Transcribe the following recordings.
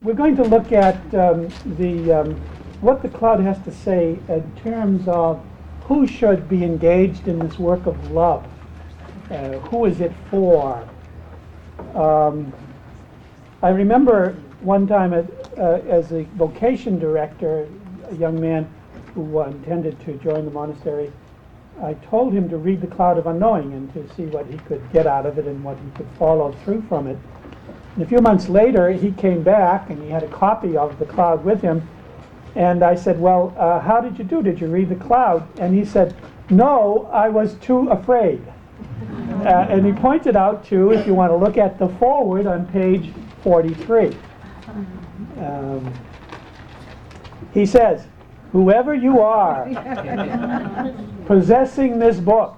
We're going to look at what the cloud has to say in terms of who should be engaged in this work of love. Who is it for? I remember one time as a vocation director, a young man who intended to join the monastery, I told him to read the Cloud of Unknowing and to see what he could get out of it and what he could follow through from it. And a few months later, he came back and he had a copy of the Cloud with him. And I said, well, how did you do? Did you read the Cloud? And he said, no, I was too afraid. And he pointed out to, if you want to look at the foreword on page 43. He says, whoever you are possessing this book,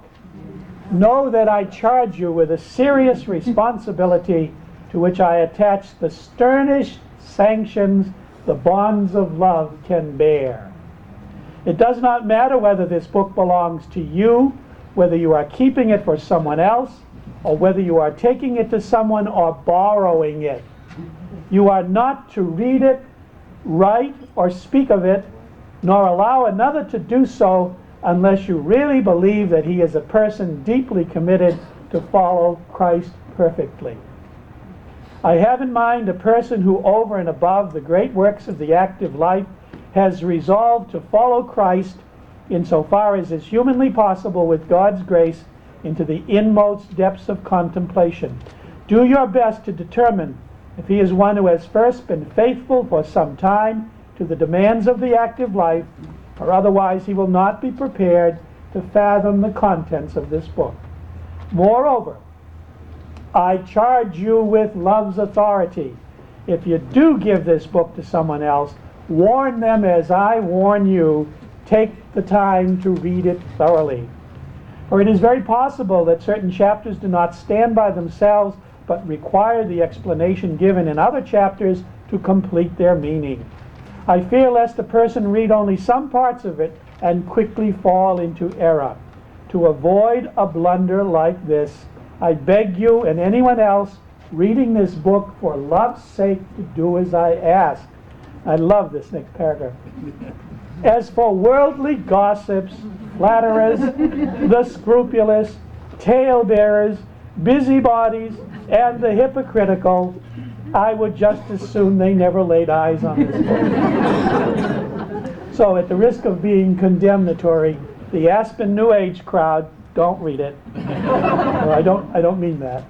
know that I charge you with a serious responsibility to which I attach the sternest sanctions the bonds of love can bear. It does not matter whether this book belongs to you, whether you are keeping it for someone else, or whether you are taking it to someone or borrowing it. You are not to read it, write, or speak of it, nor allow another to do so unless you really believe that he is a person deeply committed to follow Christ perfectly. I have in mind a person who, over and above the great works of the active life, has resolved to follow Christ insofar as is humanly possible with God's grace into the inmost depths of contemplation. Do your best to determine if he is one who has first been faithful for some time to the demands of the active life, or otherwise he will not be prepared to fathom the contents of this book. Moreover, I charge you with love's authority. If you do give this book to someone else, warn them as I warn you. Take the time to read it thoroughly. For it is very possible that certain chapters do not stand by themselves, but require the explanation given in other chapters to complete their meaning. I fear lest a person read only some parts of it and quickly fall into error. To avoid a blunder like this, I beg you and anyone else reading this book for love's sake to do as I ask. I love this next paragraph. As for worldly gossips, flatterers, the scrupulous, talebearers, busybodies, and the hypocritical, I would just as soon they never laid eyes on this book. So at the risk of being condemnatory, the Aspen New Age crowd, don't read it. No, I don't mean that.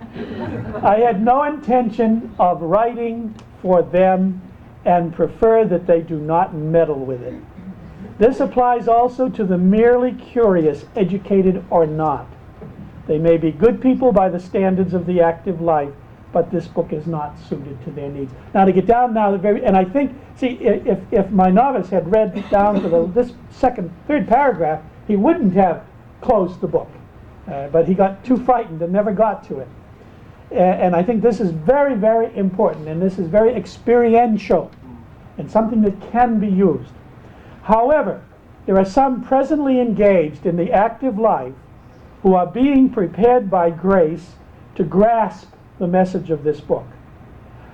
I had no intention of writing for them and prefer that they do not meddle with it. This applies also to the merely curious, educated or not. They may be good people by the standards of the active life, but this book is not suited to their needs. Now to get down now, and I think, see, if my novice had read down to this third paragraph, he wouldn't have closed the book. But he got too frightened and never got to it. And I think this is very, very important, and this is very experiential, and something that can be used. However, there are some presently engaged in the active life who are being prepared by grace to grasp the message of this book.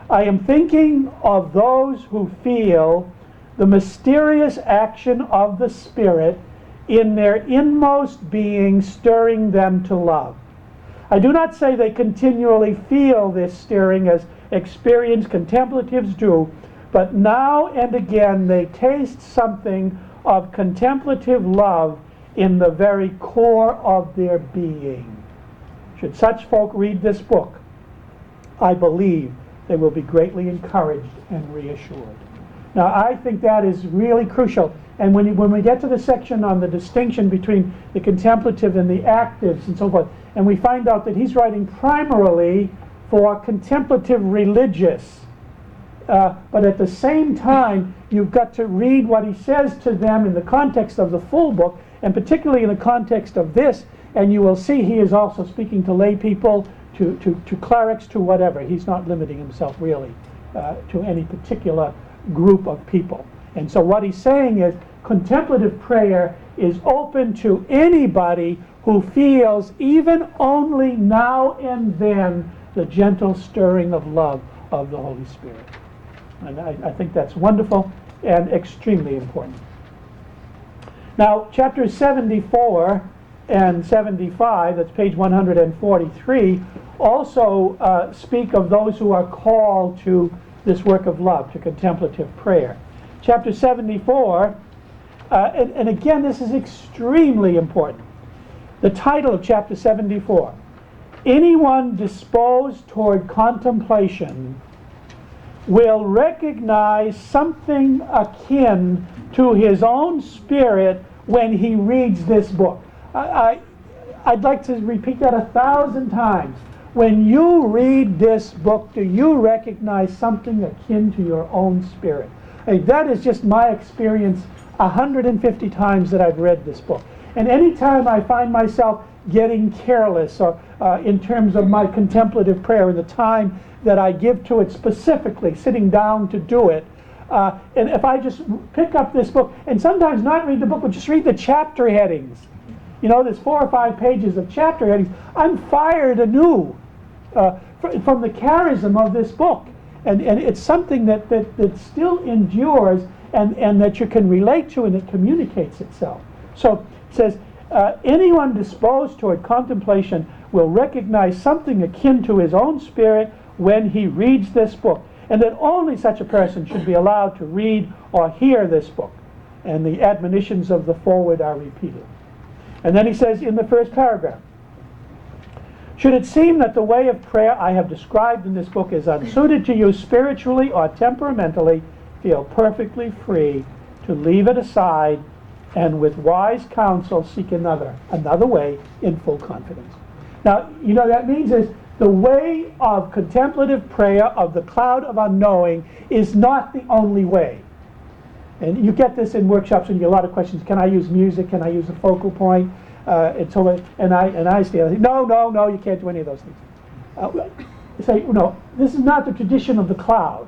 I am thinking of those who feel the mysterious action of the Spirit in their inmost being stirring them to love. I do not say they continually feel this stirring as experienced contemplatives do, but now and again they taste something of contemplative love in the very core of their being. Should such folk read this book, I believe they will be greatly encouraged and reassured. Now, I think that is really crucial. And when we get to the section on the distinction between the contemplative and the actives and so forth, and we find out that he's writing primarily for contemplative religious, but at the same time, you've got to read what he says to them in the context of the full book, and particularly in the context of this, and you will see he is also speaking to lay people, to clerics, to whatever. He's not limiting himself really to any particular group of people. And so what he's saying is contemplative prayer is open to anybody who feels even only now and then the gentle stirring of love of the Holy Spirit. And I think that's wonderful and extremely important. Now, chapters 74 and 75, that's page 143, also speak of those who are called to this work of love, to contemplative prayer. Chapter 74, and again, this is extremely important. The title of chapter 74, anyone disposed toward contemplation will recognize something akin to his own spirit when he reads this book. I'd like to repeat that 1,000 times. When you read this book, do you recognize something akin to your own spirit? That is just my experience 150 times that I've read this book. And anytime I find myself getting careless or in terms of my contemplative prayer and the time that I give to it specifically, sitting down to do it, and if I just pick up this book, and sometimes not read the book, but just read the chapter headings. You know, there's 4 or 5 pages of chapter headings. I'm fired anew from the charism of this book. And it's something that still endures and that you can relate to, and it communicates itself. So it says, anyone disposed toward contemplation will recognize something akin to his own spirit when he reads this book, and that only such a person should be allowed to read or hear this book. And the admonitions of the foreword are repeated. And then he says in the first paragraph, should it seem that the way of prayer I have described in this book is unsuited to you spiritually or temperamentally, feel perfectly free to leave it aside and with wise counsel seek another way in full confidence. Now, you know, that means is the way of contemplative prayer of the cloud of unknowing is not the only way. And you get this in workshops and you get a lot of questions. Can I use music? Can I use a focal point? And I say, no, you can't do any of those things. You say, no, this is not the tradition of the cloud.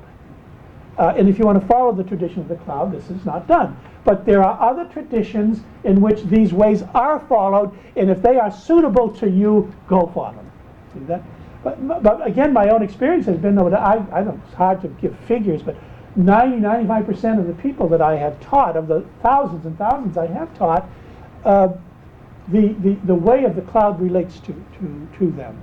And if you want to follow the tradition of the cloud, this is not done. But there are other traditions in which these ways are followed, and if they are suitable to you, go for them. See that? But again, my own experience has been, though, that I don't know, it's hard to give figures, but 95% of the people that I have taught, of the thousands and thousands I have taught, the way of the cloud relates to them.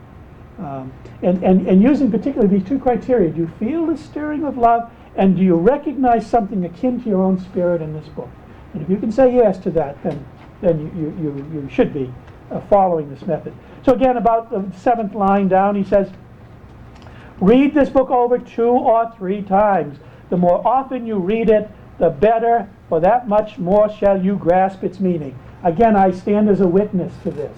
And using particularly these 2 criteria, do you feel the stirring of love, and do you recognize something akin to your own spirit in this book? And if you can say yes to that, then you should be following this method. So again, about the 7th line down, he says, read this book over 2 or 3 times. The more often you read it, the better, for that much more shall you grasp its meaning. Again, I stand as a witness to this.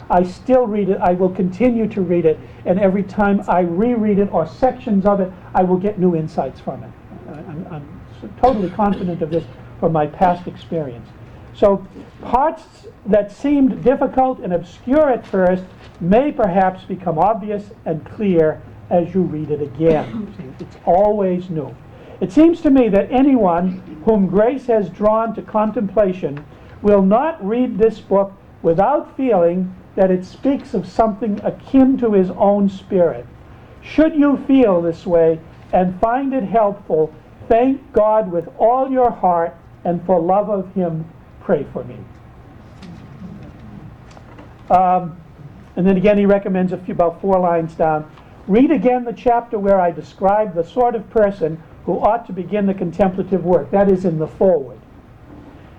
I still read it. I will continue to read it. And every time I reread it or sections of it, I will get new insights from it. I'm totally confident of this from my past experience. So parts that seemed difficult and obscure at first may perhaps become obvious and clear as you read it again. See, it's always new. It seems to me that anyone whom grace has drawn to contemplation will not read this book without feeling that it speaks of something akin to his own spirit. Should you feel this way and find it helpful, thank God with all your heart, and for love of him, pray for me. And then again, he recommends about 4 lines down. Read again the chapter where I describe the sort of person who ought to begin the contemplative work. That is in the foreword.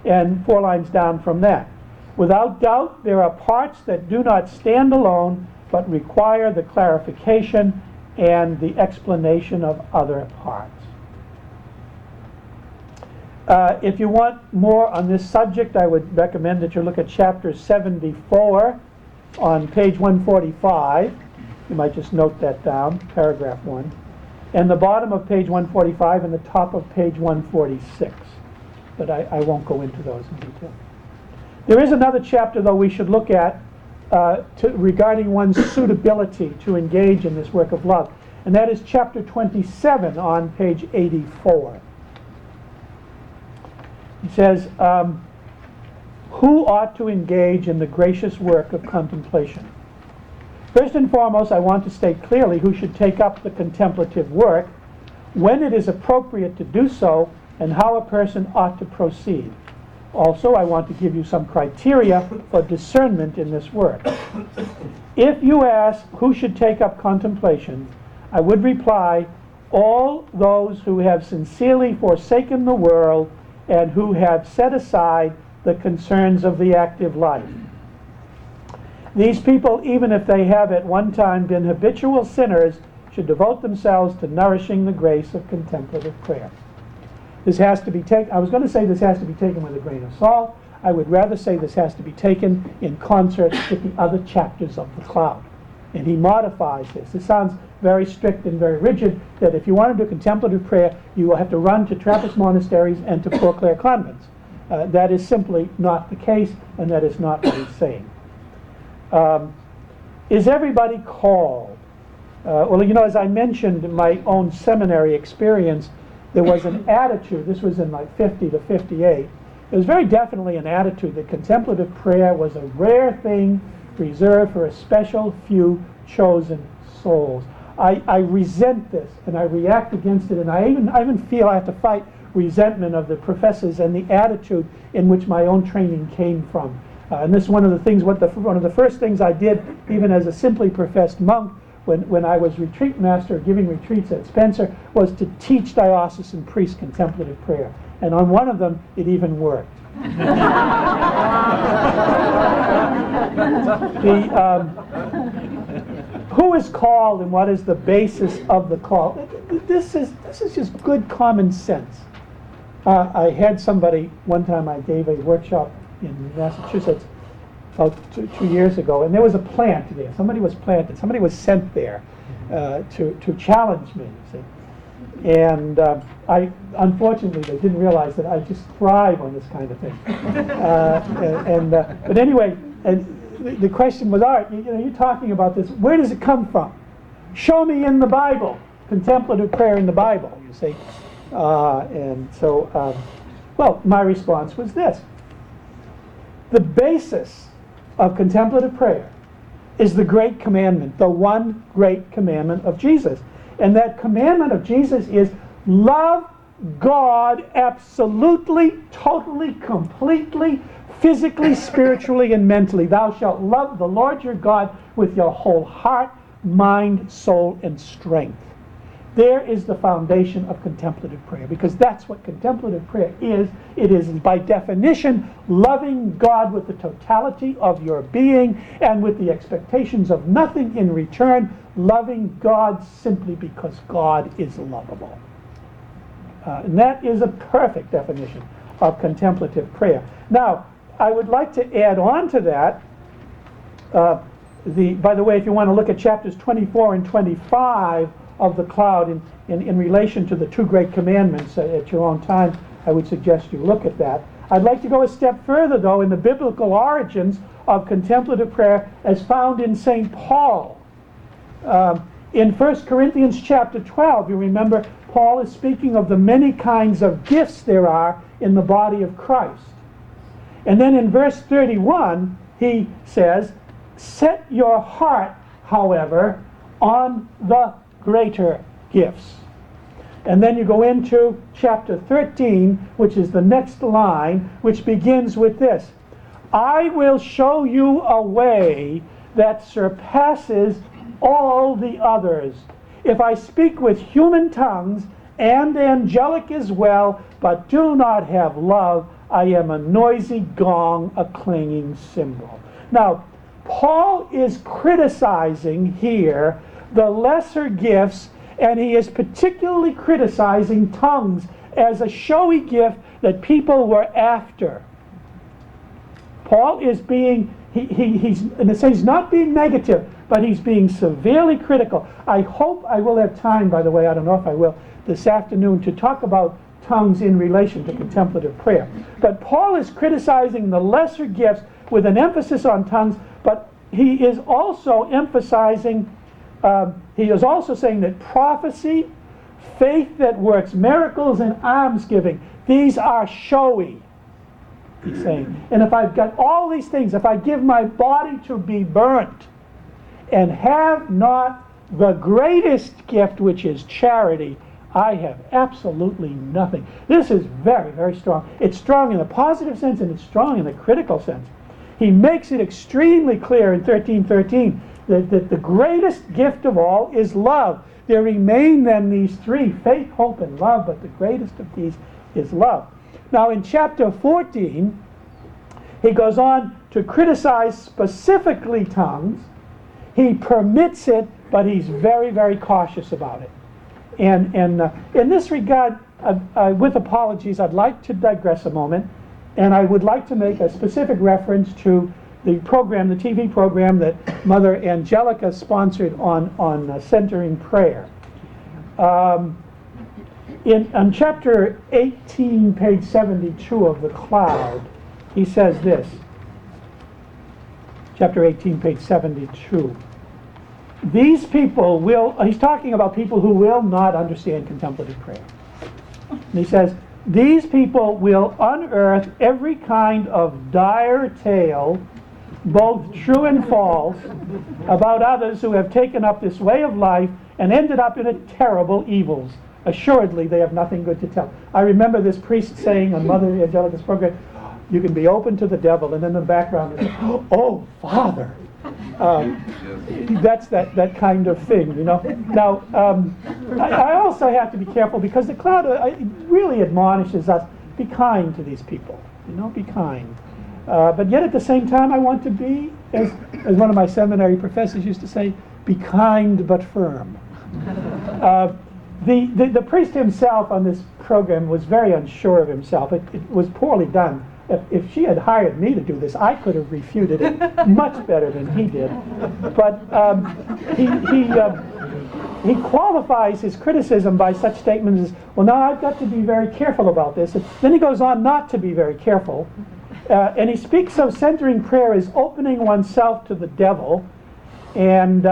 And 4 lines down from that. Without doubt, there are parts that do not stand alone, but require the clarification and the explanation of other parts. If you want more on this subject, I would recommend that you look at chapter 74 on page 145. You might just note that down, paragraph 1. And the bottom of page 145 and the top of page 146. But I won't go into those in detail. There is another chapter, though, we should look at regarding one's suitability to engage in this work of love. And that is chapter 27 on page 84. It says, who ought to engage in the gracious work of contemplation? First and foremost, I want to state clearly who should take up the contemplative work. when it is appropriate to do so, and how a person ought to proceed. Also, I want to give you some criteria for discernment in this work. If you ask who should take up contemplation, I would reply, all those who have sincerely forsaken the world and who have set aside the concerns of the active life. These people, even if they have at one time been habitual sinners, should devote themselves to nourishing the grace of contemplative prayer. This has to be taken, I was going to say this has to be taken with a grain of salt. I would rather say this has to be taken in concert with the other chapters of the Cloud. And he modifies this. This sounds very strict and very rigid, that if you want to do contemplative prayer, you will have to run to Trappist monasteries and to Poor Clare convents. That is simply not the case, and that is not what he's saying. Is everybody called? Well, you know, as I mentioned in my own seminary experience, there was an attitude, this was in like 50 to 58, it was very definitely an attitude that contemplative prayer was a rare thing reserved for a special few chosen souls. I resent this, and I react against it, and I even feel I have to fight resentment of the professors and the attitude in which my own training came from. And this is one of the things, one of the first things I did, even as a simply professed monk, when I was retreat master giving retreats at Spencer, was to teach diocesan priests contemplative prayer. And on one of them, it even worked. Who is called and what is the basis of the call? This is just good common sense. I had somebody, one time I gave a workshop in Massachusetts about 2 years ago, and there was a plant there. Somebody was planted. Somebody was sent there to challenge me, you see. And unfortunately, they didn't realize that I just thrive on this kind of thing. But anyway, and the question was, all right, you're talking about this. Where does it come from? Show me in the Bible. Contemplative prayer in the Bible, you see. And so, well, my response was this. The basis of contemplative prayer is the great commandment, the one great commandment of Jesus. And that commandment of Jesus is love God absolutely, totally, completely, physically, spiritually, and mentally. Thou shalt love the Lord your God with your whole heart, mind, soul, and strength. There is the foundation of contemplative prayer, because that's what contemplative prayer is. It is, by definition, loving God with the totality of your being and with the expectations of nothing in return, loving God simply because God is lovable. And that is a perfect definition of contemplative prayer. Now, I would like to add on to that, by the way, if you want to look at chapters 24 and 25 of the Cloud in relation to the two great commandments at your own time, I would suggest you look at that. I'd like to go a step further, though, in the biblical origins of contemplative prayer as found in St. Paul. In 1 Corinthians chapter 12, you remember, Paul is speaking of the many kinds of gifts there are in the body of Christ. And then in verse 31, he says, set your heart, however, on the greater gifts. And then you go into chapter 13, which is the next line, which begins with this. I will show you a way that surpasses all the others. If I speak with human tongues and angelic as well, but do not have love, I am a noisy gong, a clanging cymbal. Now, Paul is criticizing here the lesser gifts, and he is particularly criticizing tongues as a showy gift that people were after. Paul is being, he's in a sense not being negative, but he's being severely critical. I hope I will have time, by the way, I don't know if I will, this afternoon to talk about tongues in relation to contemplative prayer. But Paul is criticizing the lesser gifts with an emphasis on tongues, but he is also emphasizing he is also saying that prophecy, faith that works miracles, and almsgiving, these are showy, he's saying. And if I've got all these things, if I give my body to be burnt and have not the greatest gift, which is charity, I have absolutely nothing. This is very, very strong. It's strong in the positive sense and it's strong in the critical sense. He makes it extremely clear in 13:13 that the greatest gift of all is love. There remain then these three, faith, hope, and love, but the greatest of these is love. Now in chapter 14, he goes on to criticize specifically tongues. He permits it, but he's very, very cautious about it. And in this regard, with apologies, I'd like to digress a moment, and I would like to make a specific reference to the program, the TV program that Mother Angelica sponsored on centering prayer. On chapter 18, page 72 of The Cloud, he says this. Chapter 18, page 72. These people will, he's talking about people who will not understand contemplative prayer. And he says, these people will unearth every kind of dire tale, both true and false, about others who have taken up this way of life and ended up in terrible evils. Assuredly, they have nothing good to tell. I remember this priest saying on Mother Angelica's program, you can be open to the devil, and in the background is, oh, Father. That's that kind of thing, you know. Now, I also have to be careful because the Cloud really admonishes us, be kind to these people, you know, be kind. But yet at the same time, I want to be, as one of my seminary professors used to say, be kind but firm. The priest himself on this program was very unsure of himself. It was poorly done. If she had hired me to do this, I could have refuted it much better than he did. But he qualifies his criticism by such statements as, well, now I've got to be very careful about this. And then he goes on not to be very careful. And he speaks of centering prayer as opening oneself to the devil. And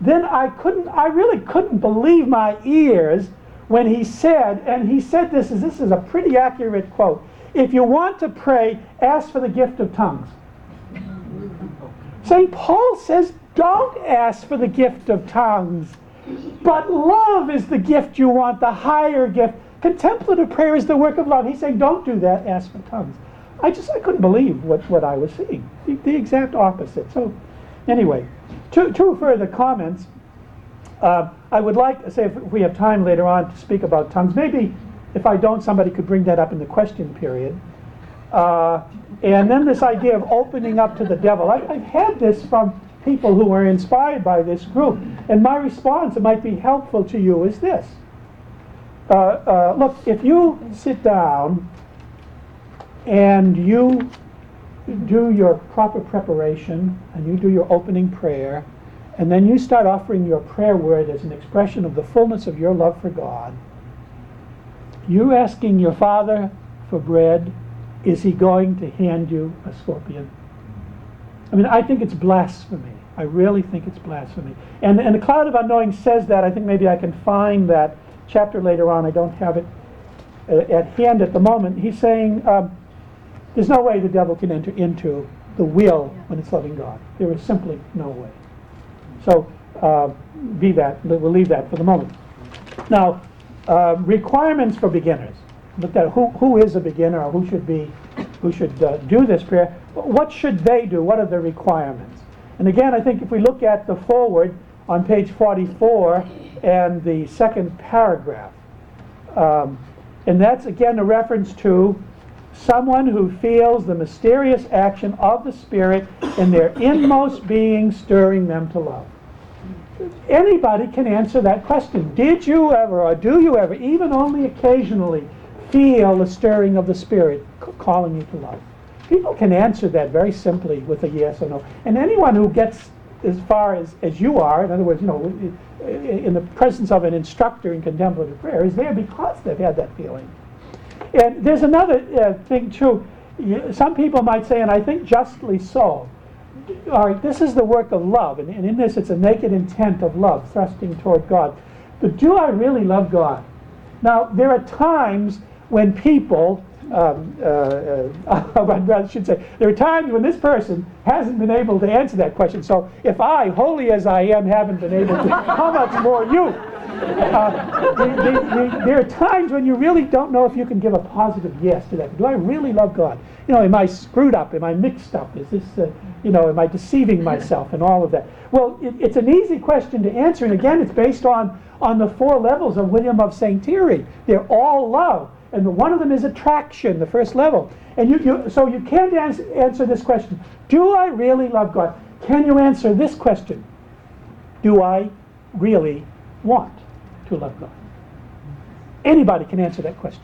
then I really couldn't believe my ears when he said, and he said this is a pretty accurate quote, if you want to pray, ask for the gift of tongues. St. Paul says, don't ask for the gift of tongues, but love is the gift you want, the higher gift. Contemplative prayer is the work of love. He's saying, don't do that, ask for tongues. I couldn't believe what I was seeing, the exact opposite. So anyway, two further comments. I would like to say, if we have time later on to speak about tongues, maybe if I don't, somebody could bring that up in the question period. And then this idea of opening up to the devil. I've had this from people who were inspired by this group. And my response, it might be helpful to you, is this. Look, if you sit down and you do your proper preparation and you do your opening prayer, and then you start offering your prayer word as an expression of the fullness of your love for God, you asking your Father for bread, is he going to hand you a scorpion? I mean, I think it's blasphemy. I really think it's blasphemy. And the Cloud of Unknowing says that. I think maybe I can find that chapter later on. I don't have it at hand at the moment. He's saying there's no way the devil can enter into the will when it's loving God. There is simply no way. So we'll leave that for the moment. Now, requirements for beginners. Look at who is a beginner, or who should do this prayer. What should they do? What are the requirements? And again, I think if we look at the foreword on page 44 and the second paragraph, and that's again a reference to someone who feels the mysterious action of the Spirit in their inmost being stirring them to love. Anybody can answer that question. Did you ever, or do you ever, even only occasionally, feel the stirring of the Spirit calling you to love? People can answer that very simply with a yes or no. And anyone who gets as far as you are, in other words, you know, in the presence of an instructor in contemplative prayer, is there because they've had that feeling. And there's another thing too. Some people might say, and I think justly so, all right, this is the work of love, and in this it's a naked intent of love, thrusting toward God. But do I really love God? Now, there are times when people I should say, there are times when this person hasn't been able to answer that question. So if I, holy as I am, haven't been able to, how much more you? There are times when you really don't know if you can give a positive yes to that. Do I really love God? Am I screwed up? Am I mixed up? Is this, am I deceiving myself and all of that? Well, it's an easy question to answer, and again, it's based on the 4 levels of William of St. Thierry. They're all love, and one of them is attraction, the first level. And so you can't answer this question, do I really love God? Can you answer this question, do I really want to love God? Anybody can answer that question.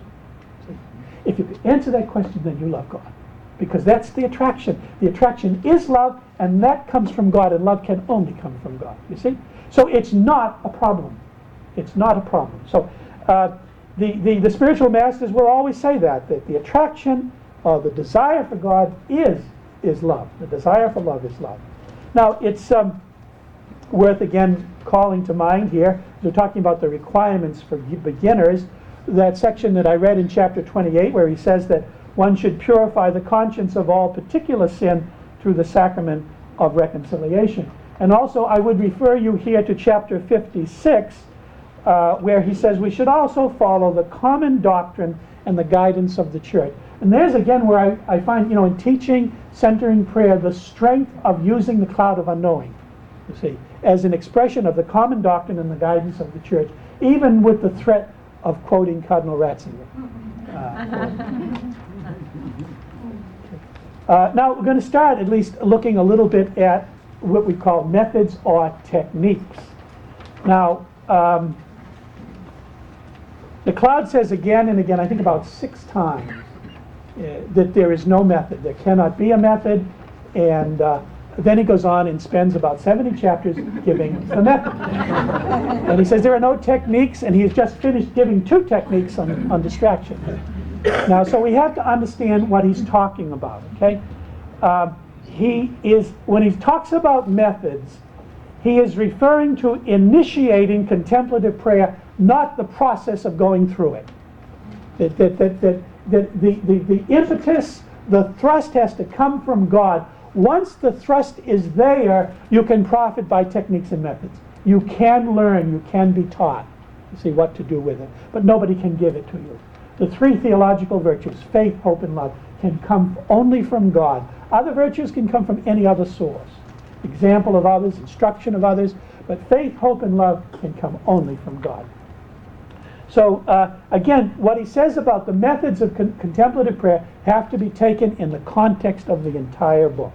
See? If you can answer that question, then you love God. Because that's the attraction. The attraction is love, and that comes from God, and love can only come from God. You see? So it's not a problem. It's not a problem. So the spiritual masters will always say that the attraction or the desire for God is love. The desire for love is love. Now, it's worth, again, calling to mind here, we're talking about the requirements for beginners, that section that I read in chapter 28 where he says that one should purify the conscience of all particular sin through the sacrament of reconciliation. And also I would refer you here to chapter 56 where he says we should also follow the common doctrine and the guidance of the church. And there's again where I find, in teaching, centering prayer, the strength of using the cloud of unknowing, you see, as an expression of the common doctrine and the guidance of the church, even with the threat of quoting Cardinal Ratzinger. Now we're going to start at least looking a little bit at what we call methods or techniques. Now, the cloud says again and again, I think about 6 times, that there is no method. There cannot be a method, and then he goes on and spends about 70 chapters giving the method. And he says there are no techniques, and he has just finished giving 2 techniques on distraction. Now, so we have to understand what he's talking about, okay? When he talks about methods, he is referring to initiating contemplative prayer, not the process of going through it. The impetus, the thrust has to come from God. Once the thrust is there, you can profit by techniques and methods. You can learn, you can be taught, you see, what to do with it. But nobody can give it to you. The 3 theological virtues, faith, hope, and love, can come only from God. Other virtues can come from any other source. Example of others, instruction of others, but faith, hope, and love can come only from God. So again, what he says about the methods of contemplative prayer have to be taken in the context of the entire book.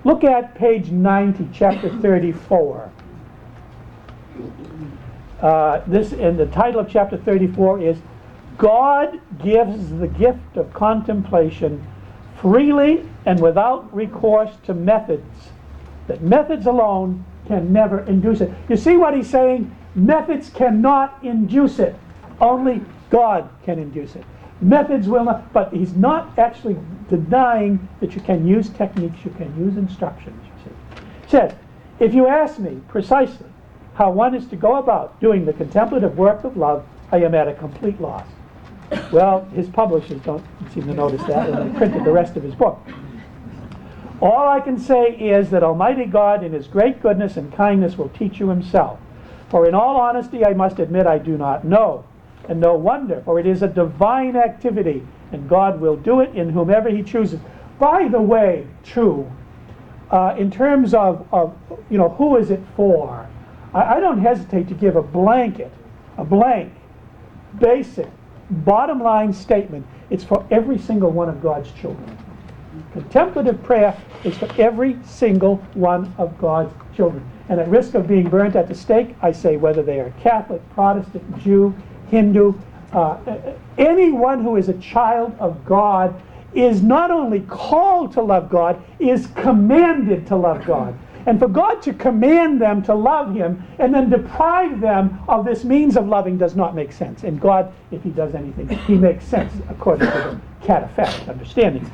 Look at page 90, chapter 34. And the title of chapter 34 is God gives the gift of contemplation freely and without recourse to methods, that methods alone can never induce it. You see what he's saying? Methods cannot induce it. Only God can induce it. Methods will not, but he's not actually denying that you can use techniques, you can use instructions, you see. He says, if you ask me precisely how one is to go about doing the contemplative work of love, I am at a complete loss. Well, his publishers don't seem to notice that, and they printed the rest of his book. All I can say is that Almighty God in his great goodness and kindness will teach you himself. For in all honesty I must admit I do not know. And no wonder, for it is a divine activity, and God will do it in whomever he chooses. By the way, too, in terms of who is it for, I don't hesitate to give a blank, basic, bottom line statement. It's for every single one of God's children. Contemplative prayer is for every single one of God's children. And at risk of being burnt at the stake, I say whether they are Catholic, Protestant, Jew, Hindu, anyone who is a child of God is not only called to love God, is commanded to love God. And for God to command them to love him and then deprive them of this means of loving does not make sense. And God, if he does anything, he makes sense according to the cataphatic understanding.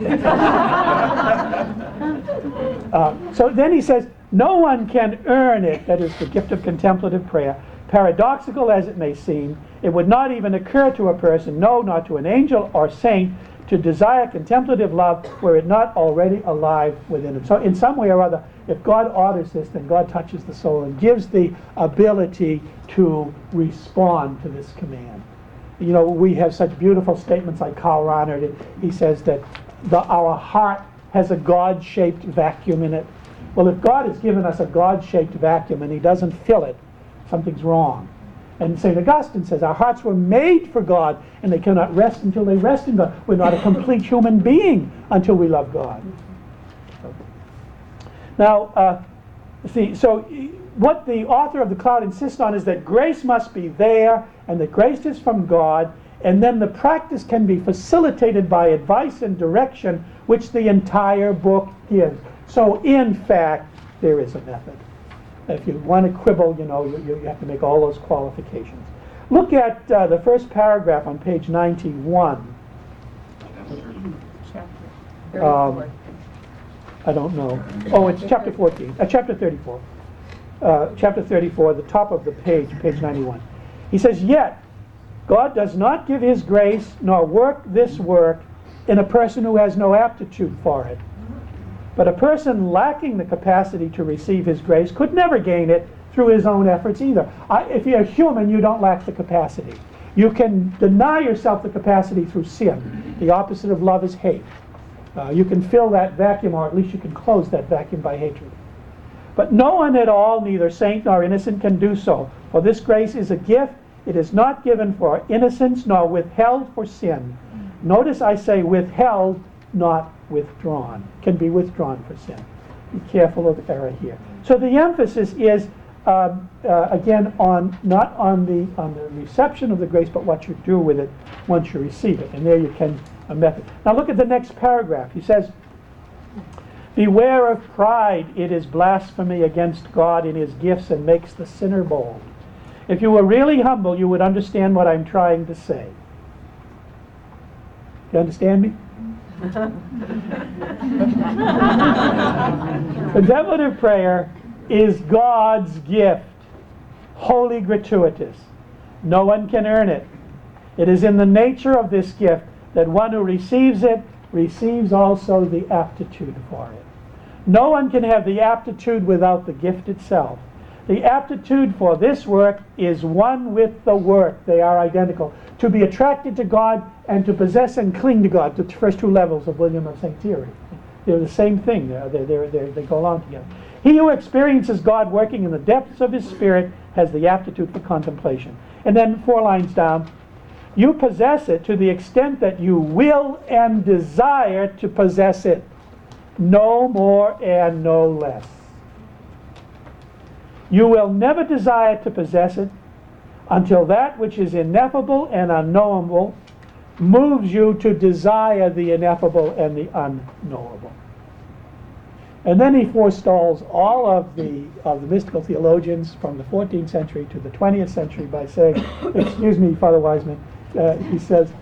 So then he says, no one can earn it, that is the gift of contemplative prayer. Paradoxical as it may seem, it would not even occur to a person, no, not to an angel or saint, to desire contemplative love were it not already alive within him. So in some way or other, if God orders this, then God touches the soul and gives the ability to respond to this command. You know, we have such beautiful statements like Karl Rahner. He says that our heart has a God-shaped vacuum in it. Well, if God has given us a God-shaped vacuum and he doesn't fill it, something's wrong. And St. Augustine says our hearts were made for God and they cannot rest until they rest in God. We're not a complete human being until we love God. Now, see, so what the author of The Cloud insists on is that grace must be there and that grace is from God, and then the practice can be facilitated by advice and direction which the entire book gives. So in fact, there is a method. If you want to quibble, you know, you have to make all those qualifications. Look at the first paragraph on page 91. I don't know. Oh, it's chapter 14. Chapter 34. Chapter 34, the top of the page, page 91. He says, "Yet God does not give his grace nor work this work in a person who has no aptitude for it. But a person lacking the capacity to receive his grace could never gain it through his own efforts either." If you're human, you don't lack the capacity. You can deny yourself the capacity through sin. The opposite of love is hate. You can fill that vacuum, or at least you can close that vacuum by hatred. But no one at all, neither saint nor innocent, can do so. For this grace is a gift. It is not given for innocence, nor withheld for sin. Notice I say withheld, not withdrawn. Can be withdrawn for sin. Be careful of the error here. So the emphasis is again not on the reception of the grace, but what you do with it once you receive it. And there you can a method. Now look at the next paragraph. He says, "Beware of pride. It is blasphemy against God in his gifts and makes the sinner bold." If you were really humble, you would understand what I'm trying to say. You understand me? Contemplative prayer is God's gift, wholly gratuitous. No one can earn it. It is in the nature of this gift that one who receives it receives also the aptitude for it. No one can have the aptitude without the gift itself. The aptitude for this work is one with the work. They are identical. To be attracted to God and to possess and cling to God, the first two levels of William of St. Thierry. They're the same thing. They go along together. He who experiences God working in the depths of his spirit has the aptitude for contemplation. And then 4 lines down, you possess it to the extent that you will and desire to possess it. No more and no less. You will never desire to possess it until that which is ineffable and unknowable moves you to desire the ineffable and the unknowable. And then he forestalls all of the mystical theologians from the 14th century to the 20th century by saying, excuse me, Father Wiseman, he says,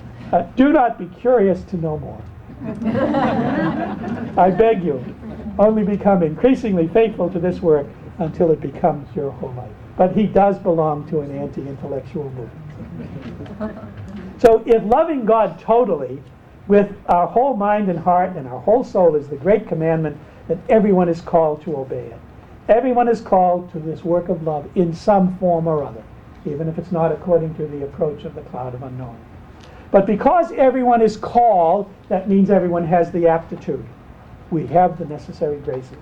do not be curious to know more. I beg you, only become increasingly faithful to this work until it becomes your whole life. But he does belong to an anti-intellectual movement. So if loving God totally, with our whole mind and heart and our whole soul is the great commandment, then everyone is called to obey it. Everyone is called to this work of love in some form or other, even if it's not according to the approach of the cloud of unknowing. But because everyone is called, that means everyone has the aptitude. We have the necessary graces.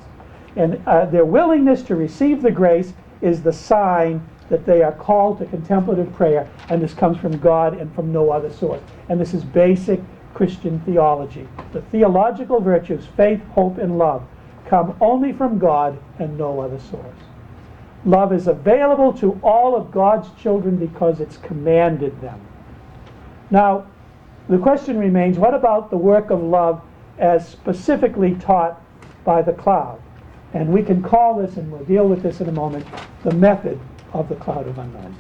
And their willingness to receive the grace is the sign that they are called to contemplative prayer, and this comes from God and from no other source. And this is basic Christian theology. The theological virtues, faith, hope, and love, come only from God and no other source. Love is available to all of God's children because it's commanded them. Now, the question remains, what about the work of love as specifically taught by the cloud? And we can call this, and we'll deal with this in a moment, the method of the cloud of unknowing.